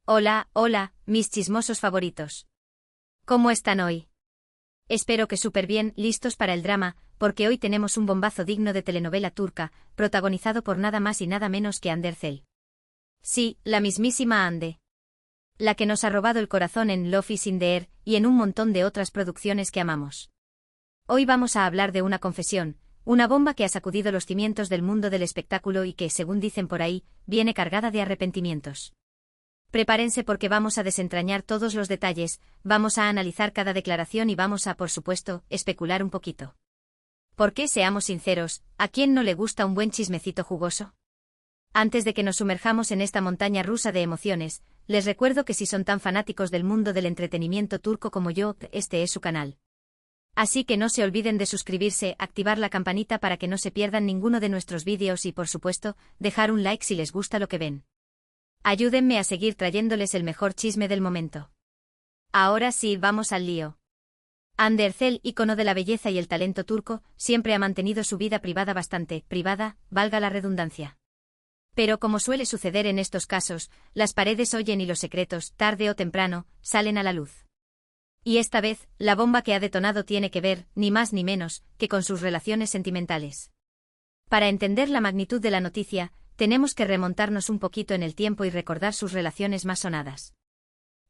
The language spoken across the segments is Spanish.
Hola, hola, mis chismosos favoritos. ¿Cómo están hoy? Espero que súper bien, listos para el drama, porque hoy tenemos un bombazo digno de telenovela turca, protagonizado por nada más y nada menos que Hande Erçel. Sí, la mismísima Hande. La que nos ha robado el corazón en Love is in the Air y en un montón de otras producciones que amamos. Hoy vamos a hablar de una confesión, una bomba que ha sacudido los cimientos del mundo del espectáculo y que, según dicen por ahí, viene cargada de arrepentimientos. Prepárense porque vamos a desentrañar todos los detalles, vamos a analizar cada declaración y vamos a, por supuesto, especular un poquito. Porque, seamos sinceros, ¿a quién no le gusta un buen chismecito jugoso? Antes de que nos sumerjamos en esta montaña rusa de emociones, les recuerdo que si son tan fanáticos del mundo del entretenimiento turco como yo, este es su canal. Así que no se olviden de suscribirse, activar la campanita para que no se pierdan ninguno de nuestros vídeos y, por supuesto, dejar un like si les gusta lo que ven. Ayúdenme a seguir trayéndoles el mejor chisme del momento. Ahora sí, vamos al lío. Hande Erçel, ícono de la belleza y el talento turco, siempre ha mantenido su vida privada bastante privada, valga la redundancia. Pero como suele suceder en estos casos, las paredes oyen y los secretos, tarde o temprano, salen a la luz. Y esta vez, la bomba que ha detonado tiene que ver, ni más ni menos, que con sus relaciones sentimentales. Para entender la magnitud de la noticia, tenemos que remontarnos un poquito en el tiempo y recordar sus relaciones más sonadas.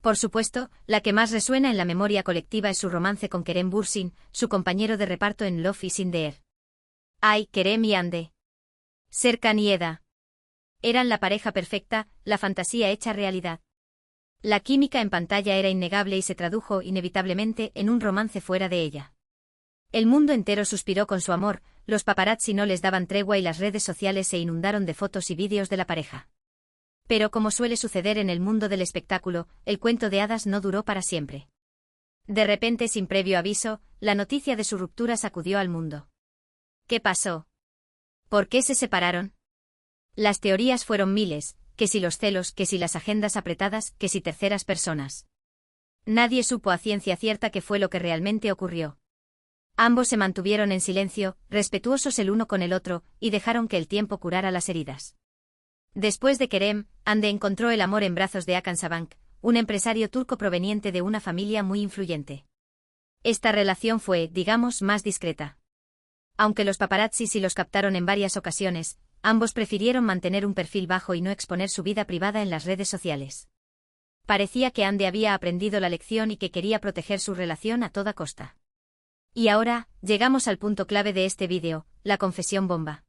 Por supuesto, la que más resuena en la memoria colectiva es su romance con Kerem Bürsin, su compañero de reparto en Love is in the Air. ¡Ay, Kerem y Hande! Serkan y Eda. Eran la pareja perfecta, la fantasía hecha realidad. La química en pantalla era innegable y se tradujo inevitablemente en un romance fuera de ella. El mundo entero suspiró con su amor, los paparazzi no les daban tregua y las redes sociales se inundaron de fotos y vídeos de la pareja. Pero como suele suceder en el mundo del espectáculo, el cuento de hadas no duró para siempre. De repente, sin previo aviso, la noticia de su ruptura sacudió al mundo. ¿Qué pasó? ¿Por qué se separaron? Las teorías fueron miles, que si los celos, que si las agendas apretadas, que si terceras personas. Nadie supo a ciencia cierta qué fue lo que realmente ocurrió. Ambos se mantuvieron en silencio, respetuosos el uno con el otro, y dejaron que el tiempo curara las heridas. Después de Kerem, Hande encontró el amor en brazos de Hakan Sabank, un empresario turco proveniente de una familia muy influyente. Esta relación fue, digamos, más discreta. Aunque los paparazzi sí los captaron en varias ocasiones, ambos prefirieron mantener un perfil bajo y no exponer su vida privada en las redes sociales. Parecía que Hande había aprendido la lección y que quería proteger su relación a toda costa. Y ahora, llegamos al punto clave de este vídeo, la confesión bomba.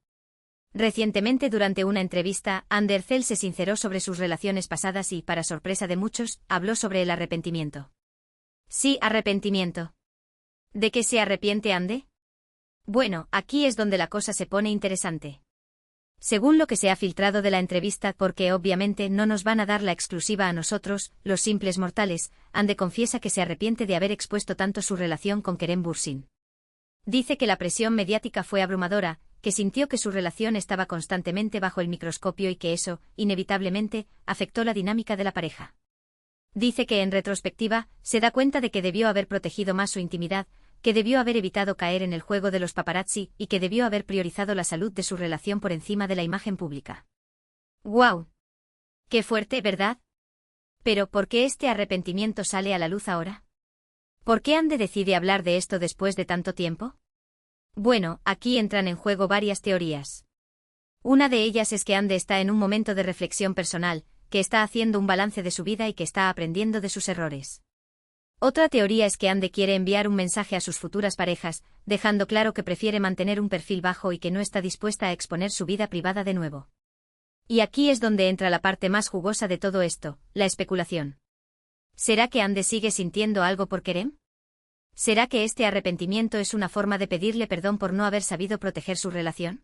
Recientemente durante una entrevista, Hande Erçel se sinceró sobre sus relaciones pasadas y, para sorpresa de muchos, habló sobre el arrepentimiento. Sí, arrepentimiento. ¿De qué se arrepiente Hande? Bueno, aquí es donde la cosa se pone interesante. Según lo que se ha filtrado de la entrevista, porque obviamente no nos van a dar la exclusiva a nosotros, los simples mortales, Hande confiesa que se arrepiente de haber expuesto tanto su relación con Kerem Bürsin. Dice que la presión mediática fue abrumadora, que sintió que su relación estaba constantemente bajo el microscopio y que eso, inevitablemente, afectó la dinámica de la pareja. Dice que en retrospectiva, se da cuenta de que debió haber protegido más su intimidad, que debió haber evitado caer en el juego de los paparazzi y que debió haber priorizado la salud de su relación por encima de la imagen pública. ¡Guau! ¡Qué fuerte, ¿verdad? Pero ¿por qué este arrepentimiento sale a la luz ahora? ¿Por qué Hande decide hablar de esto después de tanto tiempo? Bueno, aquí entran en juego varias teorías. Una de ellas es que Hande está en un momento de reflexión personal, que está haciendo un balance de su vida y que está aprendiendo de sus errores. Otra teoría es que Hande quiere enviar un mensaje a sus futuras parejas, dejando claro que prefiere mantener un perfil bajo y que no está dispuesta a exponer su vida privada de nuevo. Y aquí es donde entra la parte más jugosa de todo esto, la especulación. ¿Será que Hande sigue sintiendo algo por Kerem? ¿Será que este arrepentimiento es una forma de pedirle perdón por no haber sabido proteger su relación?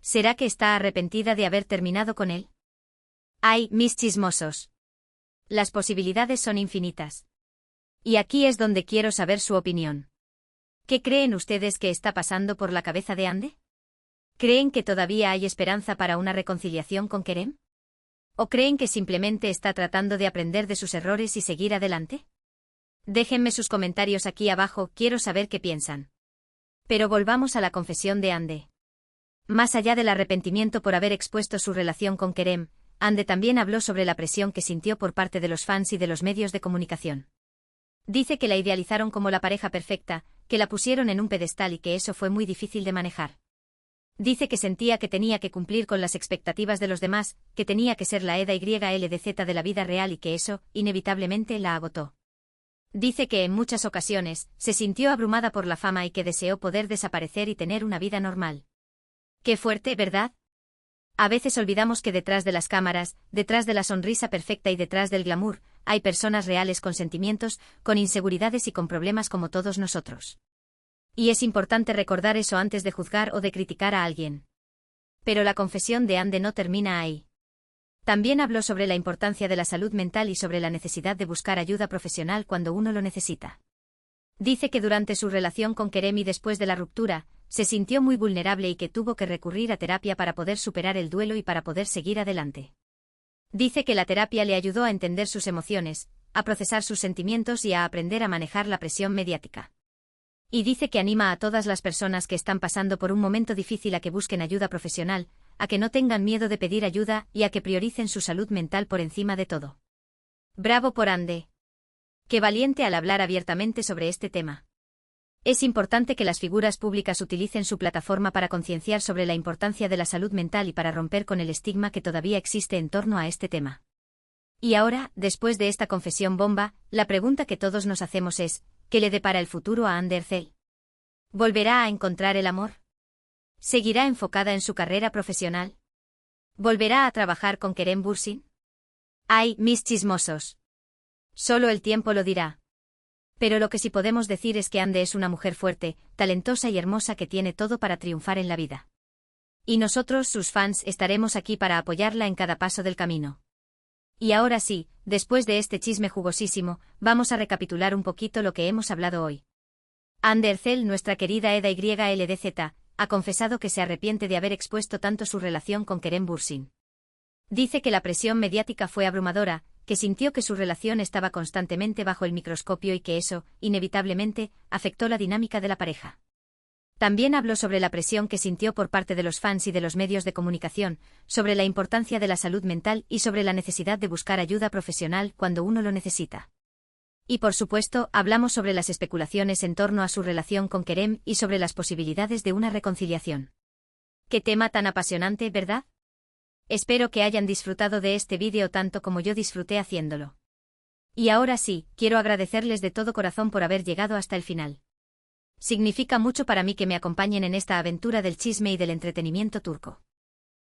¿Será que está arrepentida de haber terminado con él? ¡Ay, mis chismosos! Las posibilidades son infinitas. Y aquí es donde quiero saber su opinión. ¿Qué creen ustedes que está pasando por la cabeza de Hande? ¿Creen que todavía hay esperanza para una reconciliación con Kerem? ¿O creen que simplemente está tratando de aprender de sus errores y seguir adelante? Déjenme sus comentarios aquí abajo, quiero saber qué piensan. Pero volvamos a la confesión de Hande. Más allá del arrepentimiento por haber expuesto su relación con Kerem, Ande también habló sobre la presión que sintió por parte de los fans y de los medios de comunicación. Dice que la idealizaron como la pareja perfecta, que la pusieron en un pedestal y que eso fue muy difícil de manejar. Dice que sentía que tenía que cumplir con las expectativas de los demás, que tenía que ser la Eda YLDZ de la vida real y que eso, inevitablemente, la agotó. Dice que en muchas ocasiones se sintió abrumada por la fama y que deseó poder desaparecer y tener una vida normal. Qué fuerte, ¿verdad? A veces olvidamos que detrás de las cámaras, detrás de la sonrisa perfecta y detrás del glamour, hay personas reales con sentimientos, con inseguridades y con problemas como todos nosotros. Y es importante recordar eso antes de juzgar o de criticar a alguien. Pero la confesión de Ande no termina ahí. También habló sobre la importancia de la salud mental y sobre la necesidad de buscar ayuda profesional cuando uno lo necesita. Dice que durante su relación con Kerem y después de la ruptura, se sintió muy vulnerable y que tuvo que recurrir a terapia para poder superar el duelo y para poder seguir adelante. Dice que la terapia le ayudó a entender sus emociones, a procesar sus sentimientos y a aprender a manejar la presión mediática. Y dice que anima a todas las personas que están pasando por un momento difícil a que busquen ayuda profesional, a que no tengan miedo de pedir ayuda y a que prioricen su salud mental por encima de todo. Bravo por Ande. Qué valiente al hablar abiertamente sobre este tema. Es importante que las figuras públicas utilicen su plataforma para concienciar sobre la importancia de la salud mental y para romper con el estigma que todavía existe en torno a este tema. Y ahora, después de esta confesión bomba, la pregunta que todos nos hacemos es, ¿qué le depara el futuro a Ande Erçel? ¿Volverá a encontrar el amor? ¿Seguirá enfocada en su carrera profesional? ¿Volverá a trabajar con Kerem Bürsin? ¡Ay, mis chismosos! Solo el tiempo lo dirá. Pero lo que sí podemos decir es que Ande es una mujer fuerte, talentosa y hermosa que tiene todo para triunfar en la vida. Y nosotros, sus fans, estaremos aquí para apoyarla en cada paso del camino. Y ahora sí, después de este chisme jugosísimo, vamos a recapitular un poquito lo que hemos hablado hoy. Ande Erçel, nuestra querida Eda YLDZ, ha confesado que se arrepiente de haber expuesto tanto su relación con Kerem Bürsin. Dice que la presión mediática fue abrumadora, que sintió que su relación estaba constantemente bajo el microscopio y que eso, inevitablemente, afectó la dinámica de la pareja. También habló sobre la presión que sintió por parte de los fans y de los medios de comunicación, sobre la importancia de la salud mental y sobre la necesidad de buscar ayuda profesional cuando uno lo necesita. Y por supuesto, hablamos sobre las especulaciones en torno a su relación con Kerem y sobre las posibilidades de una reconciliación. Qué tema tan apasionante, ¿verdad? Espero que hayan disfrutado de este vídeo tanto como yo disfruté haciéndolo. Y ahora sí, quiero agradecerles de todo corazón por haber llegado hasta el final. Significa mucho para mí que me acompañen en esta aventura del chisme y del entretenimiento turco.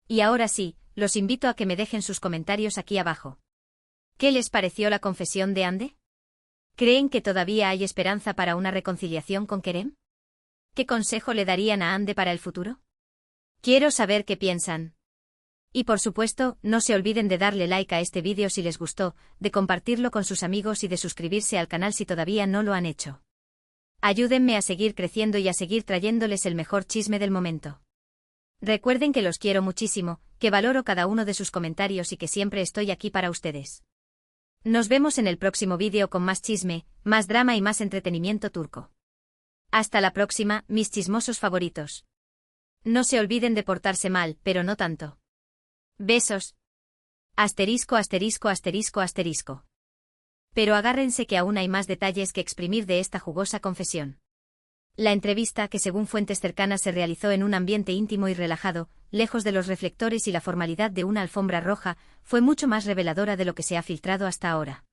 Y ahora sí, los invito a que me dejen sus comentarios aquí abajo. ¿Qué les pareció la confesión de Ande? ¿Creen que todavía hay esperanza para una reconciliación con Kerem? ¿Qué consejo le darían a Ande para el futuro? Quiero saber qué piensan. Y por supuesto, no se olviden de darle like a este vídeo si les gustó, de compartirlo con sus amigos y de suscribirse al canal si todavía no lo han hecho. Ayúdenme a seguir creciendo y a seguir trayéndoles el mejor chisme del momento. Recuerden que los quiero muchísimo, que valoro cada uno de sus comentarios y que siempre estoy aquí para ustedes. Nos vemos en el próximo vídeo con más chisme, más drama y más entretenimiento turco. Hasta la próxima, mis chismosos favoritos. No se olviden de portarse mal, pero no tanto. Besos. Asterisco, asterisco, asterisco, asterisco. Pero agárrense que aún hay más detalles que exprimir de esta jugosa confesión. La entrevista, que según fuentes cercanas se realizó en un ambiente íntimo y relajado, lejos de los reflectores y la formalidad de una alfombra roja, fue mucho más reveladora de lo que se ha filtrado hasta ahora.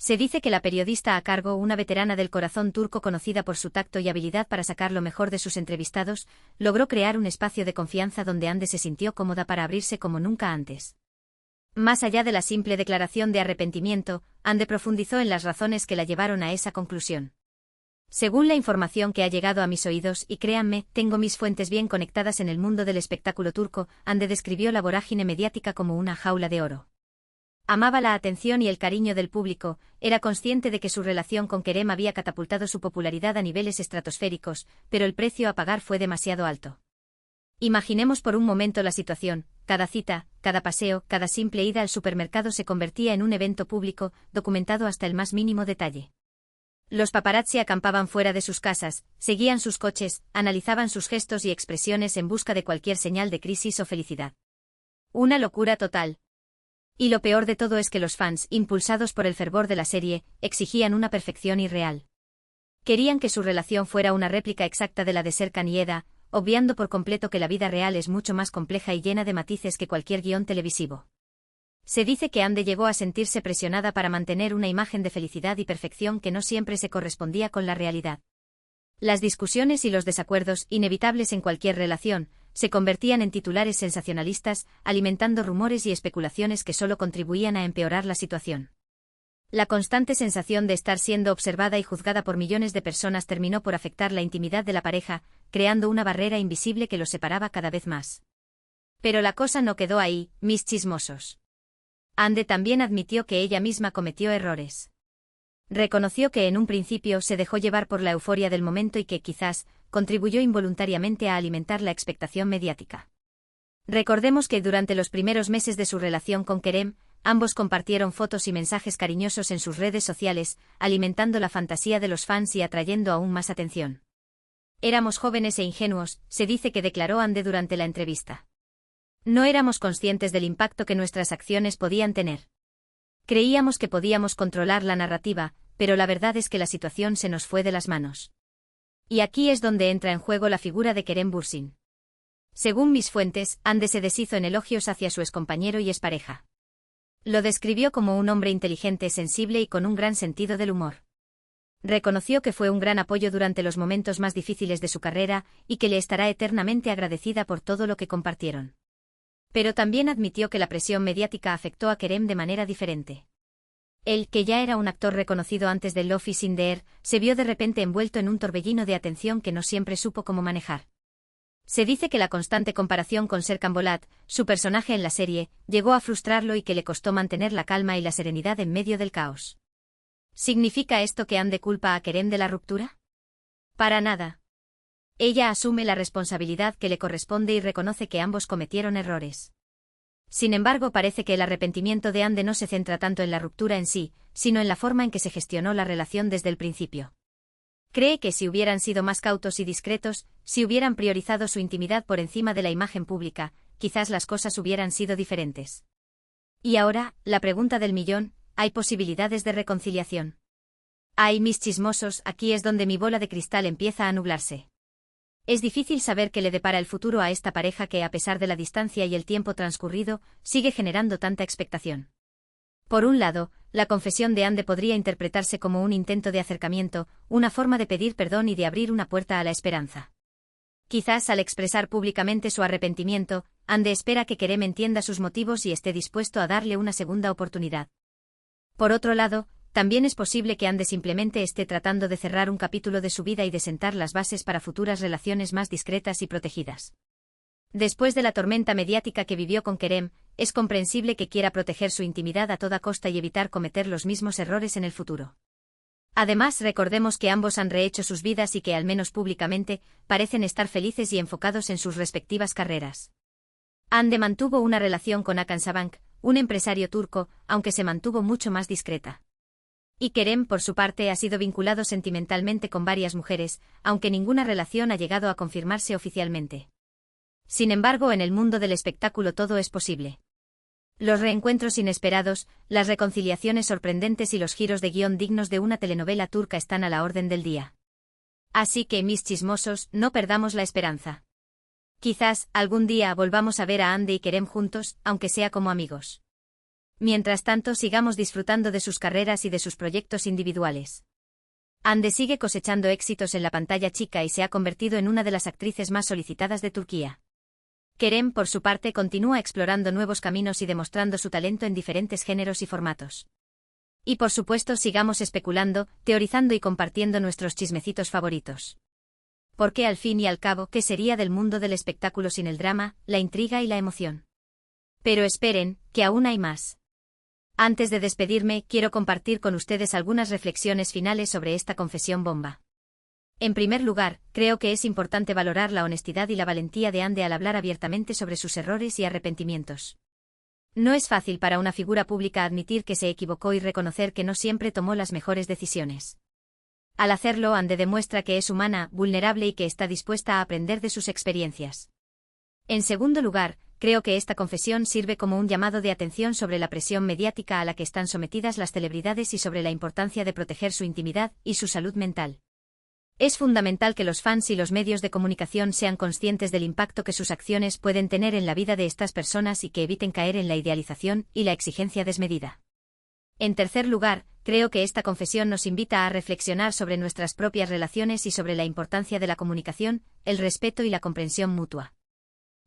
Se dice que la periodista a cargo, una veterana del corazón turco conocida por su tacto y habilidad para sacar lo mejor de sus entrevistados, logró crear un espacio de confianza donde Ande se sintió cómoda para abrirse como nunca antes. Más allá de la simple declaración de arrepentimiento, Ande profundizó en las razones que la llevaron a esa conclusión. Según la información que ha llegado a mis oídos, y créanme, tengo mis fuentes bien conectadas en el mundo del espectáculo turco, Ande describió la vorágine mediática como una jaula de oro. Amaba la atención y el cariño del público, era consciente de que su relación con Kerem había catapultado su popularidad a niveles estratosféricos, pero el precio a pagar fue demasiado alto. Imaginemos por un momento la situación: cada cita, cada paseo, cada simple ida al supermercado se convertía en un evento público, documentado hasta el más mínimo detalle. Los paparazzi acampaban fuera de sus casas, seguían sus coches, analizaban sus gestos y expresiones en busca de cualquier señal de crisis o felicidad. Una locura total. Y lo peor de todo es que los fans, impulsados por el fervor de la serie, exigían una perfección irreal. Querían que su relación fuera una réplica exacta de la de Serkan y Eda, obviando por completo que la vida real es mucho más compleja y llena de matices que cualquier guión televisivo. Se dice que Ande llegó a sentirse presionada para mantener una imagen de felicidad y perfección que no siempre se correspondía con la realidad. Las discusiones y los desacuerdos, inevitables en cualquier relación, se convertían en titulares sensacionalistas, alimentando rumores y especulaciones que solo contribuían a empeorar la situación. La constante sensación de estar siendo observada y juzgada por millones de personas terminó por afectar la intimidad de la pareja, creando una barrera invisible que los separaba cada vez más. Pero la cosa no quedó ahí, mis chismosos. Ande también admitió que ella misma cometió errores. Reconoció que en un principio se dejó llevar por la euforia del momento y que, quizás, contribuyó involuntariamente a alimentar la expectación mediática. Recordemos que durante los primeros meses de su relación con Kerem, ambos compartieron fotos y mensajes cariñosos en sus redes sociales, alimentando la fantasía de los fans y atrayendo aún más atención. Éramos jóvenes e ingenuos, se dice que declaró Ande durante la entrevista. No éramos conscientes del impacto que nuestras acciones podían tener. Creíamos que podíamos controlar la narrativa, pero la verdad es que la situación se nos fue de las manos. Y aquí es donde entra en juego la figura de Kerem Bürsin. Según mis fuentes, Ande se deshizo en elogios hacia su excompañero y expareja. Lo describió como un hombre inteligente, sensible y con un gran sentido del humor. Reconoció que fue un gran apoyo durante los momentos más difíciles de su carrera y que le estará eternamente agradecida por todo lo que compartieron. Pero también admitió que la presión mediática afectó a Kerem de manera diferente. Él, que ya era un actor reconocido antes de Love is in the Air, se vio de repente envuelto en un torbellino de atención que no siempre supo cómo manejar. Se dice que la constante comparación con Serkan Bolat, su personaje en la serie, llegó a frustrarlo y que le costó mantener la calma y la serenidad en medio del caos. ¿Significa esto que Ande culpa a Kerem de la ruptura? Para nada. Ella asume la responsabilidad que le corresponde y reconoce que ambos cometieron errores. Sin embargo, parece que el arrepentimiento de Ande no se centra tanto en la ruptura en sí, sino en la forma en que se gestionó la relación desde el principio. Cree que si hubieran sido más cautos y discretos, si hubieran priorizado su intimidad por encima de la imagen pública, quizás las cosas hubieran sido diferentes. Y ahora, la pregunta del millón, ¿hay posibilidades de reconciliación? Ay, mis chismosos, aquí es donde mi bola de cristal empieza a nublarse. Es difícil saber qué le depara el futuro a esta pareja que, a pesar de la distancia y el tiempo transcurrido, sigue generando tanta expectación. Por un lado, la confesión de Ande podría interpretarse como un intento de acercamiento, una forma de pedir perdón y de abrir una puerta a la esperanza. Quizás al expresar públicamente su arrepentimiento, Ande espera que Kerem entienda sus motivos y esté dispuesto a darle una segunda oportunidad. Por otro lado, también es posible que Ande simplemente esté tratando de cerrar un capítulo de su vida y de sentar las bases para futuras relaciones más discretas y protegidas. Después de la tormenta mediática que vivió con Kerem, es comprensible que quiera proteger su intimidad a toda costa y evitar cometer los mismos errores en el futuro. Además, recordemos que ambos han rehecho sus vidas y que, al menos públicamente, parecen estar felices y enfocados en sus respectivas carreras. Ande mantuvo una relación con Hakan Sabank, un empresario turco, aunque se mantuvo mucho más discreta. Y Kerem, por su parte, ha sido vinculado sentimentalmente con varias mujeres, aunque ninguna relación ha llegado a confirmarse oficialmente. Sin embargo, en el mundo del espectáculo todo es posible. Los reencuentros inesperados, las reconciliaciones sorprendentes y los giros de guión dignos de una telenovela turca están a la orden del día. Así que, mis chismosos, no perdamos la esperanza. Quizás, algún día volvamos a ver a Ande y Kerem juntos, aunque sea como amigos. Mientras tanto, sigamos disfrutando de sus carreras y de sus proyectos individuales. Ande sigue cosechando éxitos en la pantalla chica y se ha convertido en una de las actrices más solicitadas de Turquía. Kerem, por su parte, continúa explorando nuevos caminos y demostrando su talento en diferentes géneros y formatos. Y por supuesto, sigamos especulando, teorizando y compartiendo nuestros chismecitos favoritos. Porque al fin y al cabo, ¿qué sería del mundo del espectáculo sin el drama, la intriga y la emoción? Pero esperen, que aún hay más. Antes de despedirme, quiero compartir con ustedes algunas reflexiones finales sobre esta confesión bomba. En primer lugar, creo que es importante valorar la honestidad y la valentía de Ande al hablar abiertamente sobre sus errores y arrepentimientos. No es fácil para una figura pública admitir que se equivocó y reconocer que no siempre tomó las mejores decisiones. Al hacerlo, Ande demuestra que es humana, vulnerable y que está dispuesta a aprender de sus experiencias. En segundo lugar, creo que esta confesión sirve como un llamado de atención sobre la presión mediática a la que están sometidas las celebridades y sobre la importancia de proteger su intimidad y su salud mental. Es fundamental que los fans y los medios de comunicación sean conscientes del impacto que sus acciones pueden tener en la vida de estas personas y que eviten caer en la idealización y la exigencia desmedida. En tercer lugar, creo que esta confesión nos invita a reflexionar sobre nuestras propias relaciones y sobre la importancia de la comunicación, el respeto y la comprensión mutua.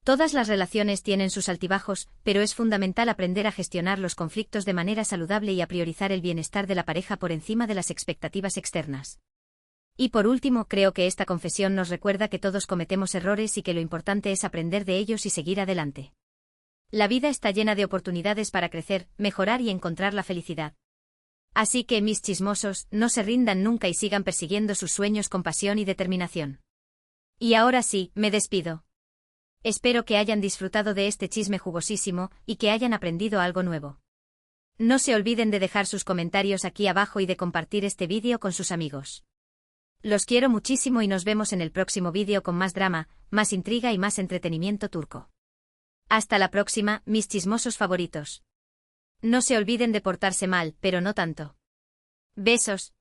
Todas las relaciones tienen sus altibajos, pero es fundamental aprender a gestionar los conflictos de manera saludable y a priorizar el bienestar de la pareja por encima de las expectativas externas. Y por último, creo que esta confesión nos recuerda que todos cometemos errores y que lo importante es aprender de ellos y seguir adelante. La vida está llena de oportunidades para crecer, mejorar y encontrar la felicidad. Así que, mis chismosos, no se rindan nunca y sigan persiguiendo sus sueños con pasión y determinación. Y ahora sí, me despido. Espero que hayan disfrutado de este chisme jugosísimo y que hayan aprendido algo nuevo. No se olviden de dejar sus comentarios aquí abajo y de compartir este vídeo con sus amigos. Los quiero muchísimo y nos vemos en el próximo vídeo con más drama, más intriga y más entretenimiento turco. Hasta la próxima, mis chismosos favoritos. No se olviden de portarse mal, pero no tanto. Besos.